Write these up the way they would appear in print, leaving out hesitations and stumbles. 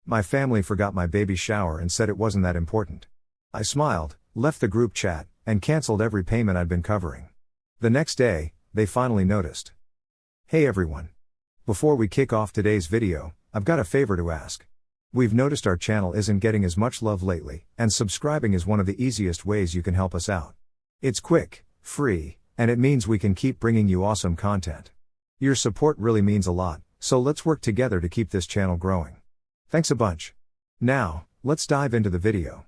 My family forgot my baby shower and said it wasn't that important. I smiled, left the group chat, and canceled every payment I'd been covering. The next day, they finally noticed. Hey everyone. Before we kick off today's video, I've got a favor to ask. We've noticed our channel isn't getting as much love lately, and subscribing is one of the easiest ways you can help us out. It's quick, free, and it means we can keep bringing you awesome content. Your support really means a lot, so let's work together to keep this channel growing. Thanks a bunch. Now, let's dive into the video.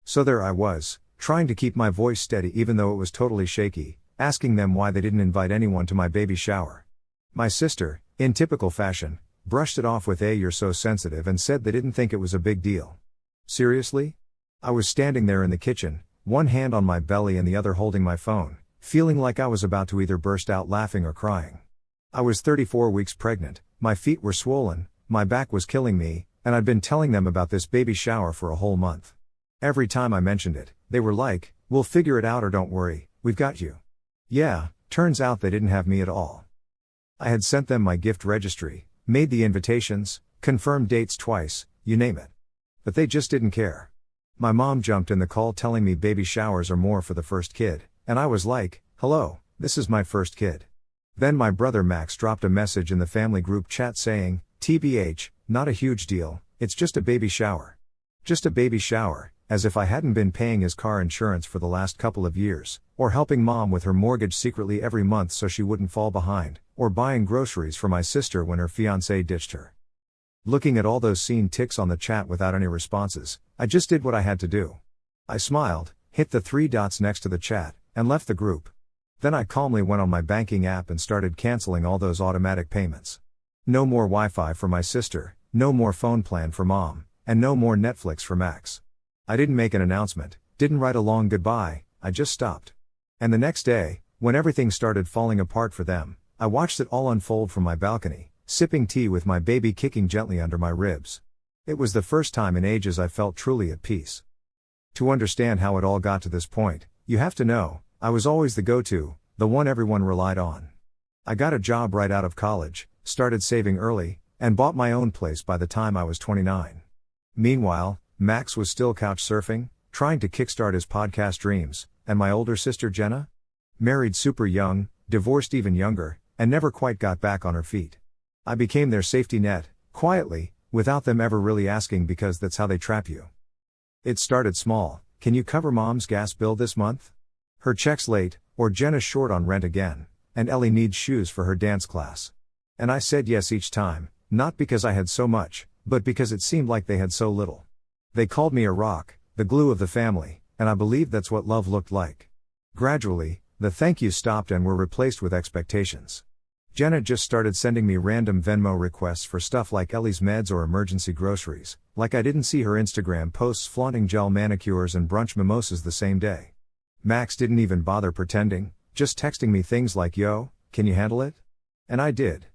So there I was, trying to keep my voice steady even though it was totally shaky, asking them why they didn't invite anyone to my baby shower. My sister, in typical fashion, brushed it off with "You're so sensitive," and said they didn't think it was a big deal. Seriously? I was standing there in the kitchen, one hand on my belly and the other holding my phone, feeling like I was about to either burst out laughing or crying. I was 34 weeks pregnant, my feet were swollen, my back was killing me, and I'd been telling them about this baby shower for a whole month. Every time I mentioned it, they were like, "We'll figure it out, or don't worry, we've got you." Yeah, turns out they didn't have me at all. I had sent them my gift registry, made the invitations, confirmed dates twice, you name it. But they just didn't care. My mom jumped in the call telling me baby showers are more for the first kid, and I was like, "Hello, this is my first kid." Then my brother Max dropped a message in the family group chat saying, "TBH, not a huge deal, it's just a baby shower." Just a baby shower, as if I hadn't been paying his car insurance for the last couple of years, or helping mom with her mortgage secretly every month so she wouldn't fall behind, or buying groceries for my sister when her fiancé ditched her. Looking at all those seen ticks on the chat without any responses, I just did what I had to do. I smiled, hit the 3 dots next to the chat, and left the group. Then I calmly went on my banking app and started canceling all those automatic payments. No more Wi-Fi for my sister, no more phone plan for mom, and no more Netflix for Max. I didn't make an announcement, didn't write a long goodbye, I just stopped. And the next day, when everything started falling apart for them, I watched it all unfold from my balcony, sipping tea with my baby kicking gently under my ribs. It was the first time in ages I felt truly at peace. To understand how it all got to this point, you have to know, I was always the go-to, the one everyone relied on. I got a job right out of college, started saving early, and bought my own place by the time I was 29. Meanwhile, Max was still couch surfing, trying to kickstart his podcast dreams, and my older sister Jenna? Married super young, divorced even younger, and never quite got back on her feet. I became their safety net, quietly, without them ever really asking, because that's how they trap you. It started small. "Can you cover mom's gas bill this month? Her check's late," or "Jenna's short on rent again," and "Ellie needs shoes for her dance class." And I said yes each time, not because I had so much, but because it seemed like they had so little. They called me a rock, the glue of the family, and I believed that's what love looked like. Gradually, the thank yous stopped and were replaced with expectations. Jenna just started sending me random Venmo requests for stuff like Ellie's meds or emergency groceries, like I didn't see her Instagram posts flaunting gel manicures and brunch mimosas the same day. Max didn't even bother pretending, just texting me things like, "Yo, can you handle it?" And I did.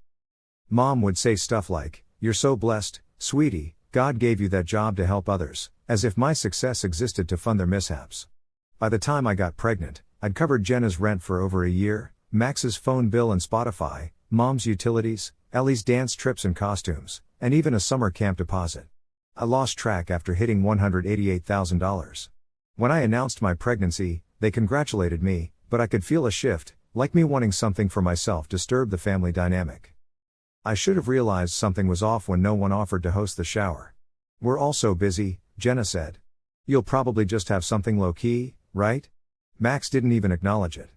Mom would say stuff like, "You're so blessed, sweetie, God gave you that job to help others," as if my success existed to fund their mishaps. By the time I got pregnant, I'd covered Jenna's rent for over a year, Max's phone bill and Spotify, mom's utilities, Ellie's dance trips and costumes, and even a summer camp deposit. I lost track after hitting $188,000. When I announced my pregnancy, they congratulated me, but I could feel a shift, like me wanting something for myself disturbed the family dynamic. I should have realized something was off when no one offered to host the shower. "We're all so busy," Jenna said. "You'll probably just have something low-key, right?" Max didn't even acknowledge it.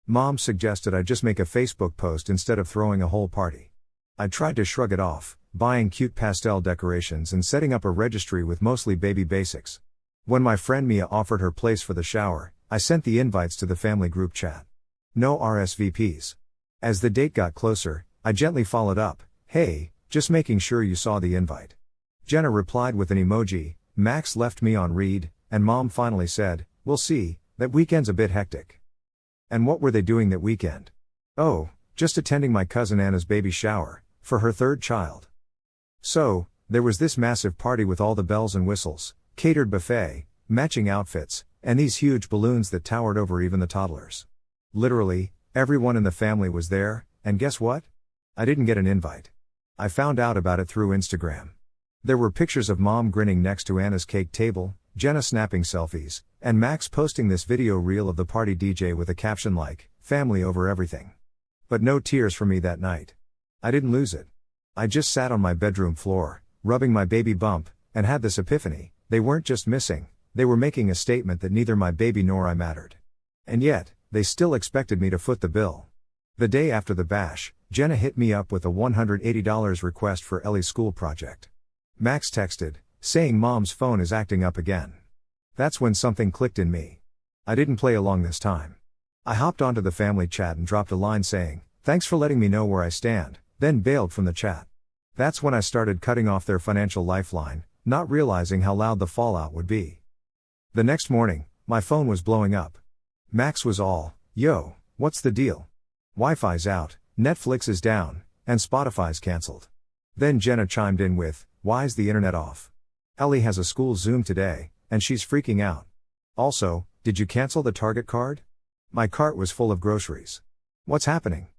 Mom suggested I just make a Facebook post instead of throwing a whole party. I tried to shrug it off, buying cute pastel decorations and setting up a registry with mostly baby basics. When my friend Mia offered her place for the shower, I sent the invites to the family group chat. No RSVPs. As the date got closer, I gently followed up, "Hey, just making sure you saw the invite." Jenna replied with an emoji, Max left me on read, and Mom finally said, "We'll see, that weekend's a bit hectic." And what were they doing that weekend? Oh, just attending my cousin Anna's baby shower, for her third child. So, there was this massive party with all the bells and whistles, catered buffet, matching outfits, and these huge balloons that towered over even the toddlers. Literally, everyone in the family was there, and guess what? I didn't get an invite. I found out about it through Instagram. There were pictures of Mom grinning next to Anna's cake table, Jenna snapping selfies, and Max posting this video reel of the party DJ with a caption like, "Family over everything." But no tears for me that night. I didn't lose it. I just sat on my bedroom floor, rubbing my baby bump, and had this epiphany: they weren't just missing, they were making a statement that neither my baby nor I mattered. And yet, they still expected me to foot the bill. The day after the bash, Jenna hit me up with a $180 request for Ellie's school project. Max texted, saying Mom's phone is acting up again. That's when something clicked in me. I didn't play along this time. I hopped onto the family chat and dropped a line saying, "Thanks for letting me know where I stand," then bailed from the chat. That's when I started cutting off their financial lifeline, not realizing how loud the fallout would be. The next morning, my phone was blowing up. Max was all, "Yo, what's the deal? Wi-Fi's out, Netflix is down, and Spotify's cancelled." Then Jenna chimed in with, "Why's the internet off? Ellie has a school Zoom today, and she's freaking out. Also, did you cancel the Target card? My cart was full of groceries. What's happening?"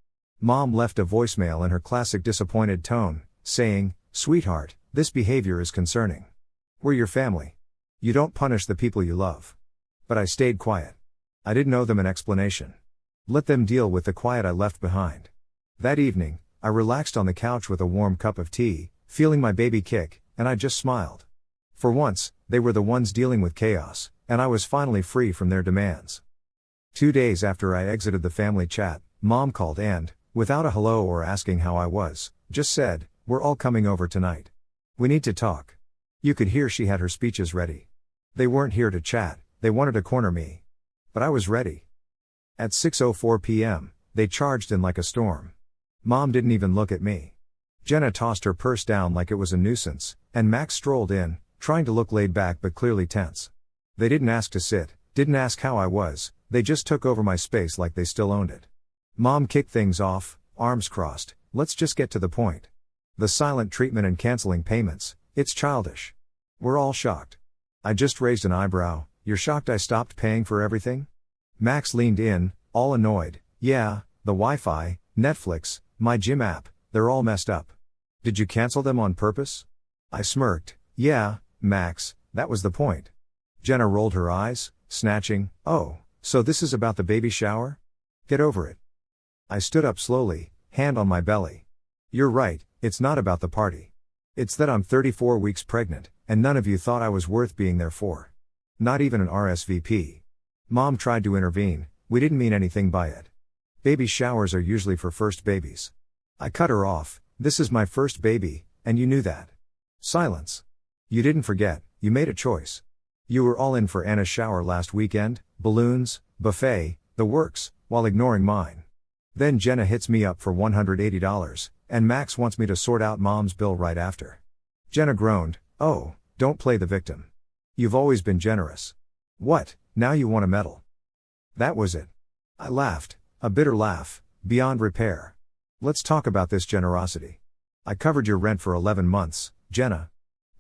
Mom left a voicemail in her classic disappointed tone, saying, "Sweetheart, this behavior is concerning. We're your family. You don't punish the people you love." But I stayed quiet. I didn't owe them an explanation. Let them deal with the quiet I left behind. That evening, I relaxed on the couch with a warm cup of tea, feeling my baby kick, and I just smiled. For once, they were the ones dealing with chaos, and I was finally free from their demands. 2 days after I exited the family chat, Mom called and, without a hello or asking how I was, just said, "We're all coming over tonight. We need to talk." You could hear she had her speeches ready. They weren't here to chat, they wanted to corner me. But I was ready. At 6:04 p.m., they charged in like a storm. Mom didn't even look at me. Jenna tossed her purse down like it was a nuisance, and Max strolled in, trying to look laid back but clearly tense. They didn't ask to sit, didn't ask how I was, they just took over my space like they still owned it. Mom kicked things off, arms crossed, "Let's just get to the point. The silent treatment and canceling payments, it's childish." We're all shocked. I just raised an eyebrow. "You're shocked I stopped paying for everything?" Max leaned in, all annoyed. "Yeah, the Wi-Fi, Netflix, my gym app, they're all messed up. Did you cancel them on purpose?" I smirked. "Yeah, Max, that was the point." Jenna rolled her eyes, snatching, "Oh, so this is about the baby shower? Get over it." I stood up slowly, hand on my belly. "You're right, it's not about the party. It's that I'm 34 weeks pregnant, and none of you thought I was worth being there for. Not even an RSVP. Mom tried to intervene, we didn't mean anything by it. Baby showers are usually for first babies." I cut her off, "This is my first baby, and you knew that." Silence. "You didn't forget, you made a choice. You were all in for Anna's shower last weekend, balloons, buffet, the works, while ignoring mine. Then Jenna hits me up for $180, and Max wants me to sort out Mom's bill right after." Jenna groaned, "Oh, don't play the victim. You've always been generous. What, now you want to meddle?" That was it. I laughed, a bitter laugh, beyond repair. "Let's talk about this generosity. I covered your rent for 11 months, Jenna.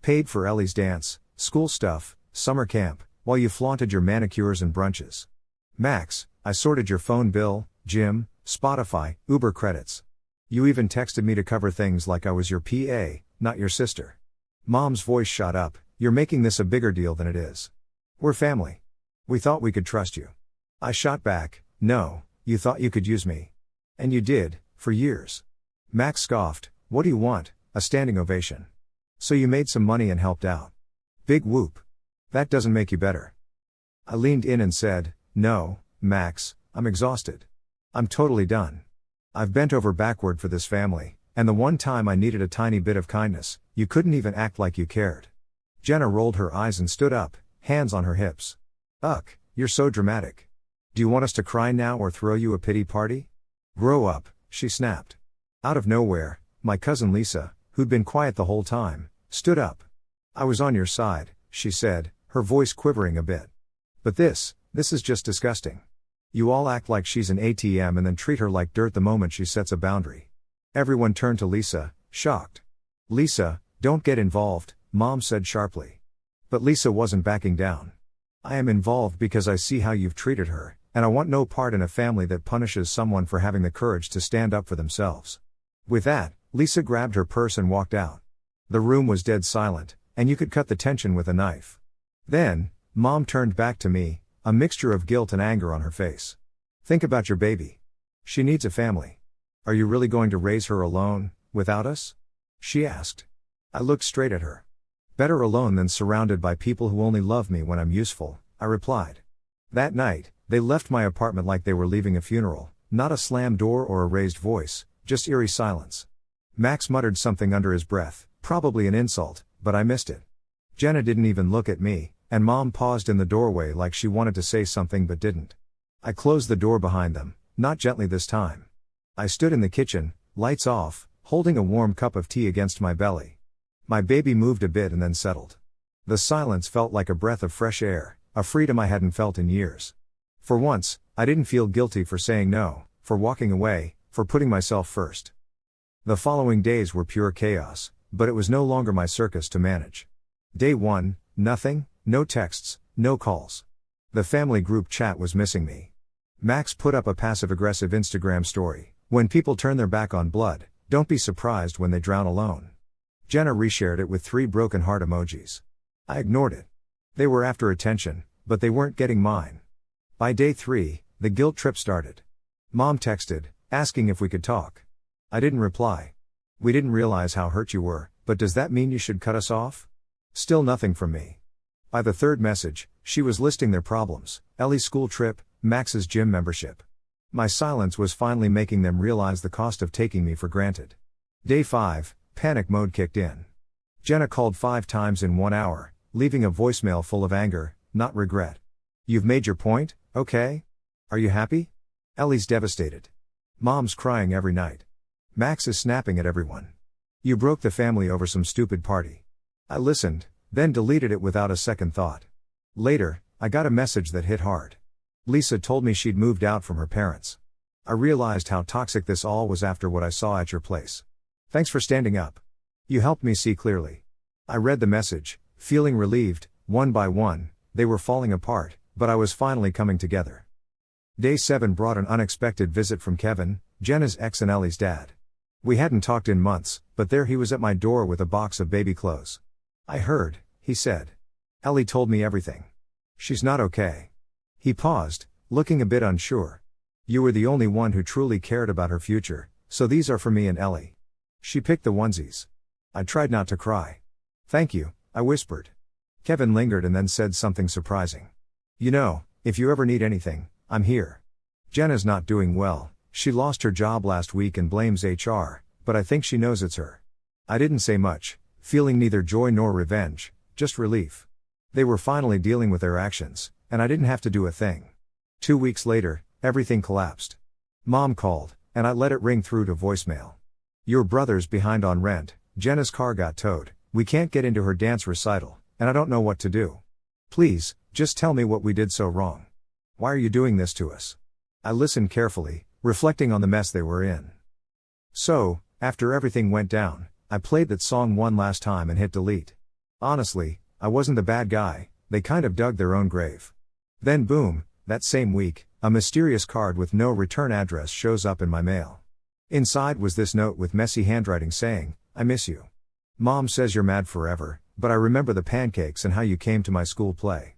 Paid for Ellie's dance, school stuff, summer camp, while you flaunted your manicures and brunches. Max, I sorted your phone bill, gym, Spotify, Uber credits. You even texted me to cover things like I was your PA, not your sister." Mom's voice shot up, "You're making this a bigger deal than it is. We're family. We thought we could trust you." I shot back, "No, you thought you could use me. And you did, for years." Max scoffed, "What do you want, a standing ovation? So you made some money and helped out. Big whoop. That doesn't make you better." I leaned in and said, "No, Max, I'm exhausted. I'm totally done. I've bent over backward for this family, and the one time I needed a tiny bit of kindness, you couldn't even act like you cared." Jenna rolled her eyes and stood up, hands on her hips. "Ugh, you're so dramatic. Do you want us to cry now or throw you a pity party? Grow up," she snapped. Out of nowhere, my cousin Lisa, who'd been quiet the whole time, stood up. "I was on your side," she said, her voice quivering a bit. "But this is just disgusting. You all act like she's an ATM and then treat her like dirt the moment she sets a boundary." Everyone turned to Lisa, shocked. "Lisa, don't get involved," Mom said sharply. But Lisa wasn't backing down. "I am involved because I see how you've treated her, and I want no part in a family that punishes someone for having the courage to stand up for themselves." With that, Lisa grabbed her purse and walked out. The room was dead silent, and you could cut the tension with a knife. Then, Mom turned back to me, a mixture of guilt and anger on her face. Think about your baby. She needs a family. Are you really going to raise her alone, without us? She asked. I looked straight at her. Better alone than surrounded by people who only love me when I'm useful, I replied. That night, they left my apartment like they were leaving a funeral, not a slammed door or a raised voice, just eerie silence. Max muttered something under his breath, probably an insult, but I missed it. Jenna didn't even look at me, and Mom paused in the doorway like she wanted to say something but didn't. I closed the door behind them, not gently this time. I stood in the kitchen, lights off, holding a warm cup of tea against my belly. My baby moved a bit and then settled. The silence felt like a breath of fresh air, a freedom I hadn't felt in years. For once, I didn't feel guilty for saying no, for walking away, for putting myself first. The following days were pure chaos, but it was no longer my circus to manage. Day 1, nothing, no texts, no calls. The family group chat was missing me. Max put up a passive-aggressive Instagram story. When people turn their back on blood, don't be surprised when they drown alone. Jenna reshared it with 3 broken heart emojis. I ignored it. They were after attention, but they weren't getting mine. By day 3, the guilt trip started. Mom texted, asking if we could talk. I didn't reply. We didn't realize how hurt you were, but does that mean you should cut us off? Still nothing from me. By the 3rd message, she was listing their problems: Ellie's school trip, Max's gym membership. My silence was finally making them realize the cost of taking me for granted. Day 5, panic mode kicked in. Jenna called 5 times in 1 hour, leaving a voicemail full of anger, not regret. You've made your point, okay? Are you happy? Ellie's devastated. Mom's crying every night. Max is snapping at everyone. You broke the family over some stupid party. I listened, then deleted it without a second thought. Later, I got a message that hit hard. Lisa told me she'd moved out from her parents. I realized how toxic this all was after what I saw at your place. Thanks for standing up. You helped me see clearly. I read the message, feeling relieved. One by one, they were falling apart, but I was finally coming together. Day 7 brought an unexpected visit from Kevin, Jenna's ex and Ellie's dad. We hadn't talked in months, but there he was at my door with a box of baby clothes. I heard, he said. Ellie told me everything. She's not okay. He paused, looking a bit unsure. You were the only one who truly cared about her future, so these are for me and Ellie. She picked the onesies. I tried not to cry. Thank you, I whispered. Kevin lingered and then said something surprising. You know, if you ever need anything, I'm here. Jenna's not doing well. She lost her job last week and blames HR, but I think she knows it's her. I didn't say much, feeling neither joy nor revenge, just relief. They were finally dealing with their actions, and I didn't have to do a thing. 2 weeks later, everything collapsed. Mom called, and I let it ring through to voicemail. Your brother's behind on rent, Jenna's car got towed, we can't get into her dance recital, and I don't know what to do. Please, just tell me what we did so wrong. Why are you doing this to us? I listened carefully, reflecting on the mess they were in. So, after everything went down, I played that song one last time and hit delete. Honestly, I wasn't the bad guy, they kind of dug their own grave. Then boom, that same week, a mysterious card with no return address shows up in my mail. Inside was this note with messy handwriting saying, I miss you. Mom says you're mad forever, but I remember the pancakes and how you came to my school play.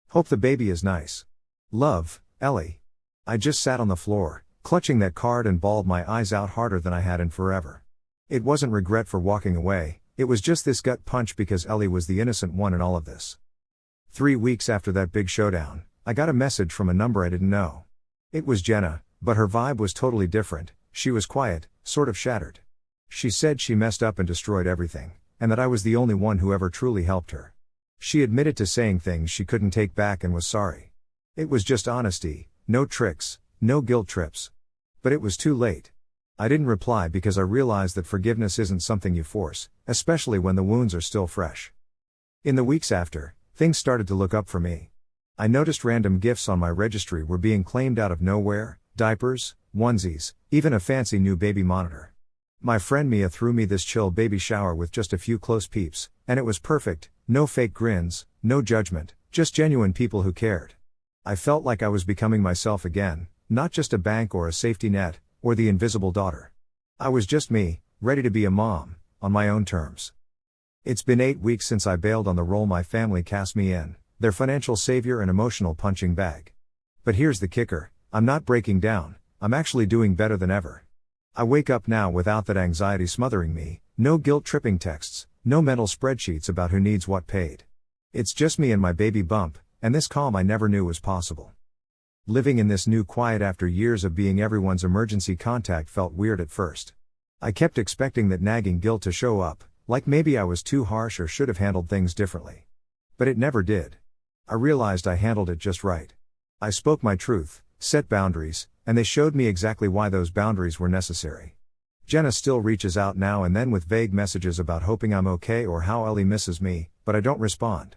Hope the baby is nice. Love, Ellie. I just sat on the floor, clutching that card and bawled my eyes out harder than I had in forever. It wasn't regret for walking away, it was just this gut punch because Ellie was the innocent one in all of this. 3 weeks after that big showdown, I got a message from a number I didn't know. It was Jenna, but her vibe was totally different. She was quiet, sort of shattered. She said she messed up and destroyed everything, and that I was the only one who ever truly helped her. She admitted to saying things she couldn't take back and was sorry. It was just honesty, no tricks, no guilt trips. But it was too late. I didn't reply because I realized that forgiveness isn't something you force, especially when the wounds are still fresh. In the weeks after, things started to look up for me. I noticed random gifts on my registry were being claimed out of nowhere: diapers, onesies, even a fancy new baby monitor. My friend Mia threw me this chill baby shower with just a few close peeps, and it was perfect, no fake grins, no judgment, just genuine people who cared. I felt like I was becoming myself again, not just a bank or a safety net, or the invisible daughter. I was just me, ready to be a mom, on my own terms. It's been 8 weeks since I bailed on the role my family cast me in, their financial savior and emotional punching bag. But here's the kicker, I'm not breaking down, I'm actually doing better than ever. I wake up now without that anxiety smothering me, no guilt-tripping texts, no mental spreadsheets about who needs what paid. It's just me and my baby bump, and this calm I never knew was possible. Living in this new quiet after years of being everyone's emergency contact felt weird at first. I kept expecting that nagging guilt to show up, like maybe I was too harsh or should have handled things differently. But it never did. I realized I handled it just right. I spoke my truth, set boundaries, and they showed me exactly why those boundaries were necessary. Jenna still reaches out now and then with vague messages about hoping I'm okay or how Ellie misses me, but I don't respond.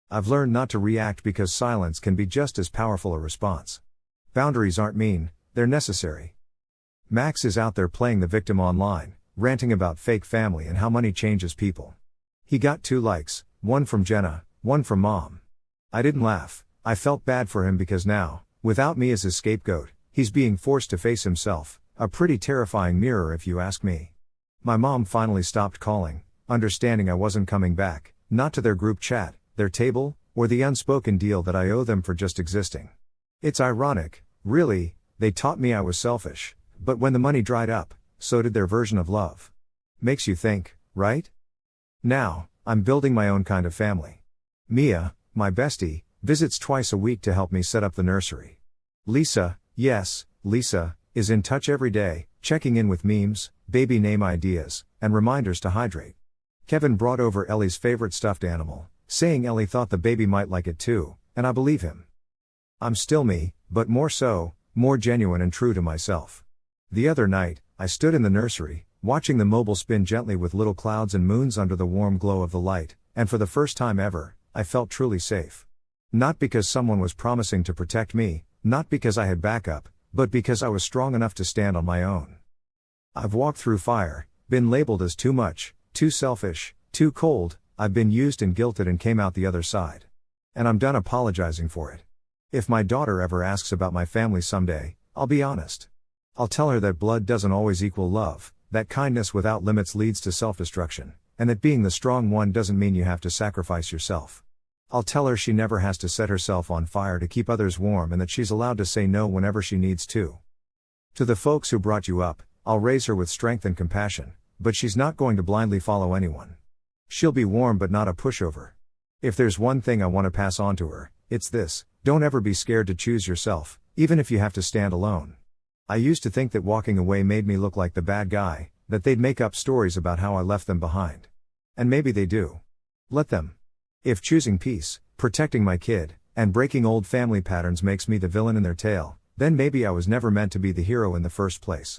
I've learned not to react because silence can be just as powerful a response. Boundaries aren't mean, they're necessary. Max is out there playing the victim online, ranting about fake family and how money changes people. He got 2 likes, one from Jenna, one from Mom. I didn't laugh, I felt bad for him because now, without me as his scapegoat, he's being forced to face himself, a pretty terrifying mirror if you ask me. My mom finally stopped calling, understanding I wasn't coming back, not to their group chat, their table, or the unspoken deal that I owe them for just existing. It's ironic, really, they taught me I was selfish, but when the money dried up, so did their version of love. Makes you think, right? Now, I'm building my own kind of family. Mia, my bestie, visits twice a week to help me set up the nursery. Lisa, yes, Lisa, is in touch every day, checking in with memes, baby name ideas, and reminders to hydrate. Kevin brought over Ellie's favorite stuffed animal, saying Ellie thought the baby might like it too, and I believe him. I'm still me, but more so, more genuine and true to myself. The other night, I stood in the nursery, watching the mobile spin gently with little clouds and moons under the warm glow of the light, and for the first time ever, I felt truly safe. Not because someone was promising to protect me, not because I had backup, but because I was strong enough to stand on my own. I've walked through fire, been labeled as too much, too selfish, too cold, I've been used and guilted and came out the other side. And I'm done apologizing for it. If my daughter ever asks about my family someday, I'll be honest. I'll tell her that blood doesn't always equal love, that kindness without limits leads to self-destruction, and that being the strong one doesn't mean you have to sacrifice yourself. I'll tell her she never has to set herself on fire to keep others warm and that she's allowed to say no whenever she needs to. To the folks who brought you up, I'll raise her with strength and compassion, but she's not going to blindly follow anyone. She'll be warm but not a pushover. If there's one thing I want to pass on to her, it's this: don't ever be scared to choose yourself, even if you have to stand alone. I used to think that walking away made me look like the bad guy, that they'd make up stories about how I left them behind. And maybe they do. Let them. If choosing peace, protecting my kid, and breaking old family patterns makes me the villain in their tale, then maybe I was never meant to be the hero in the first place.